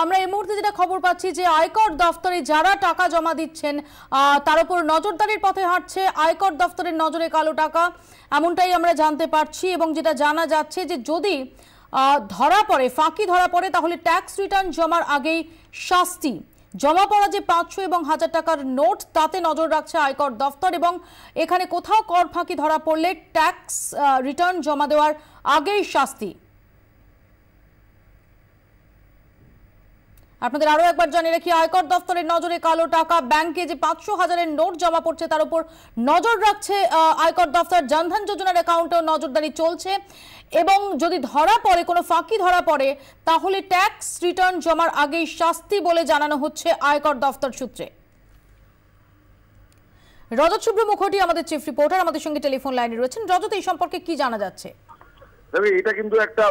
আমরা এই মুহূর্তে যেটা খবর পাচ্ছি যে আয়কর দফতরে যারা টাকা জমা দিচ্ছেন তার উপর নজরদারির পথে হাঁটছে আয়কর দফতরের নজরে কালো টাকা, এমনটাই আমরা জানতে পারছি। এবং যেটা জানা যাচ্ছে যে যদি ধরা পড়ে, ফাঁকি ধরা পড়ে, তাহলে ট্যাক্স রিটার্ন জমার আগেই শাস্তি। জমা পড়া যে 500 এবং 1000 টাকার নোট, তাতে নজর রাখছে আয়কর দফতর। এবং এখানে কোথাও কর ফাঁকি ধরা পড়লে ট্যাক্স রিটার্ন জমা দেওয়ার আগেই শাস্তি। আপনাদের আরো একবার জানিয়ে রাখি, আয়কর দফতরের নজরে কালো টাকা। ব্যাংকে যে 500,000-এর নোট জমা পড়ছে তার উপর নজর রাখছে আয়কর দফতর। জনধন যোজনার অ্যাকাউন্টেও নজরদারি চলছে। এবং যদি ধরা পড়ে, কোনো ফাঁকি ধরা পড়ে, তাহলে ট্যাক্স রিটার্ন জমার আগেই শাস্তি বলে জানানো হচ্ছে আয়কর দফতর সূত্রে। রজত শুভ্র মুখোটি আমাদের চিফ রিপোর্টার, আমাদের সঙ্গে টেলিফোন লাইনে রয়েছেন। রজত, এই সম্পর্কে কি জানা যাচ্ছে? এটা কিন্তু একটা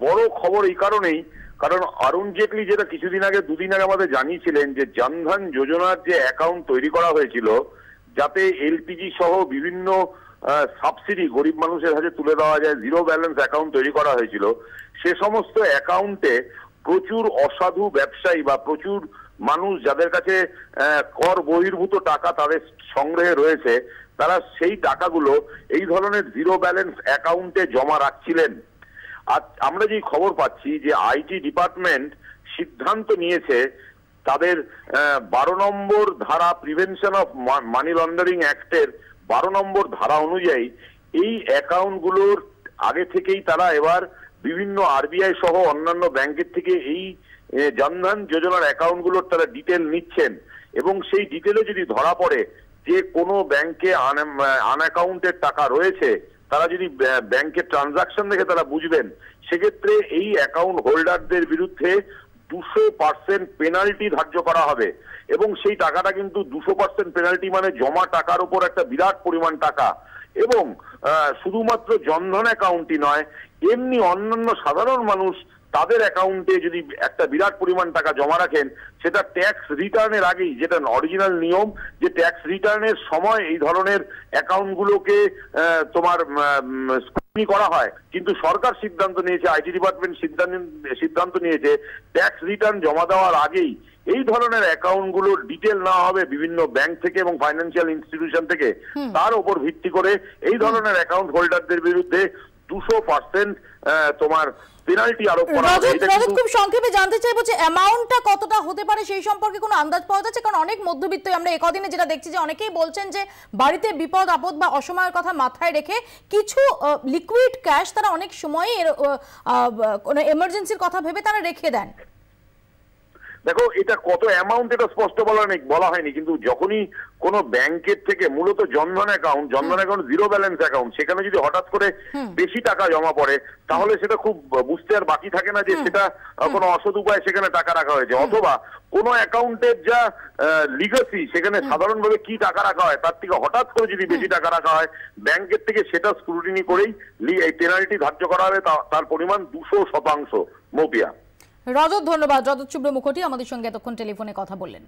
বড় খবর এই কারণেই, কারণ অরুণ জেটলি যেটা কিছুদিন আগে, দুদিন আগে আমাদের জানিয়েছিলেন যে জনধন যোজনার যে অ্যাকাউন্ট তৈরি করা হয়েছিল যাতে এলপিজি সহ বিভিন্ন সাবসিডি গরিব মানুষের হাতে তুলে দেওয়া যায়, জিরো ব্যালেন্স অ্যাকাউন্ট তৈরি করা হয়েছিল, সে সমস্ত অ্যাকাউন্টে প্রচুর অসাধু ব্যবসায়ী বা প্রচুর মানুষ যাদের কাছে কর বহির্ভূত টাকা তাদের সংগ্রহে রয়েছে, তারা সেই টাকাগুলো এই ধরনের জিরো ব্যালেন্স অ্যাকাউন্টে জমা রাখছিলেন। আর আমরা যে খবর পাচ্ছি যে আইটি ডিপার্টমেন্ট সিদ্ধান্ত নিয়েছে তাদের 12 নম্বর ধারা, প্রিভেনশন অফ মানি লন্ডারিং অ্যাক্টের 12 নম্বর ধারা অনুযায়ী এই অ্যাকাউন্টগুলোর আগে থেকেই তারা এবার বিভিন্ন আরবিআই সহ অন্যান্য ব্যাংকের থেকে এই জনধন যোজনার অ্যাকাউন্টগুলোর তারা ডিটেল নিচ্ছেন। এবং সেই ডিটেলে যদি ধরা পড়ে যে কোনো ব্যাংকে আনঅ্যাকাউন্টেড টাকা রয়েছে, তারা যদি ব্যাংকের ট্রানজাকশন দেখে তারা বুঝবেন, সেক্ষেত্রে এই অ্যাকাউন্ট হোল্ডারদের বিরুদ্ধে 200% পেনাল্টি ধার্য করা হবে। এবং সেই টাকাটা কিন্তু 200% পেনাল্টি মানে জমা টাকার উপর একটা বিরাট পরিমাণ টাকা। এবং শুধুমাত্র জনধন অ্যাকাউন্টই নয়, এমনি অন্যান্য সাধারণ মানুষ তাদের অ্যাকাউন্টে যদি একটা বিরাট পরিমাণ টাকা জমা রাখেন, সেটা ট্যাক্স রিটার্নের আগেই, যেটা অরিজিনাল নিয়ম যে ট্যাক্স রিটার্নের সময় এই ধরনের অ্যাকাউন্টগুলোকে তোমার স্ক্রুটিনি করা হয়, কিন্তু সরকার সিদ্ধান্ত নিয়েছে, আইটি ডিপার্টমেন্ট সিদ্ধান্ত নিয়েছে ট্যাক্স রিটার্ন জমা দেওয়ার আগেই এই ধরনের অ্যাকাউন্টগুলোর ডিটেল নেওয়া হবে বিভিন্ন ব্যাংক থেকে এবং ফাইন্যান্সিয়াল ইনস্টিটিউশন থেকে। তার উপর ভিত্তি করে এই ধরনের অ্যাকাউন্ট হোল্ডারদের বিরুদ্ধে 200% তোমার পেনাল্টি আরোপ করা হবে। খুব সংক্ষেপে জানতে চাইবো যে অ্যামাউন্টটা কতটা হতে পারে, সেই সম্পর্কে কোনো আন্দাজ পাওয়া যাচ্ছে? কারণ অনেক মধ্যবিত্ত, আমরা একদিনে যেটা দেখছি যে অনেকেই বলছেন যে বাড়িতে বিপদ আপদ বা অসময়ের কথা মাথায় রেখে কিছু লিকুইড ক্যাশ তারা অনেক সময় কোনো এমার্জেন্সির কথা ভেবে তারা রেখে দেন। দেখো, এটা কত অ্যামাউন্ট এটা স্পষ্ট বলা হয়নি, কিন্তু যখনই কোনো ব্যাংকের থেকে, মূলত Jan Dhan account zero balance account, সেখানে যদি হঠাৎ করে বেশি টাকা জমা পড়ে, তাহলে সেটা খুব বুঝতে আর বাকি থাকে না যে সেটা কোনো অসৎ উপায়ে সেখানে টাকা রাখা হয়েছে। অথবা কোনো অ্যাকাউন্টের যা লিগাসি, সেখানে সাধারণভাবে কি টাকা রাখা হয় তার থেকে হঠাৎ করে যদি বেশি টাকা রাখা হয়, ব্যাংকের থেকে সেটা স্ক্রুটিনি করেই এই পেনাল্টি ধার্য করা হবে, তার পরিমাণ 200%। মৌপিয়া। রজত, ধন্যবাদ। রজত শুভ্র মুখোটি আমাদের সঙ্গে এতক্ষণ টেলিফোনে কথা বললেন।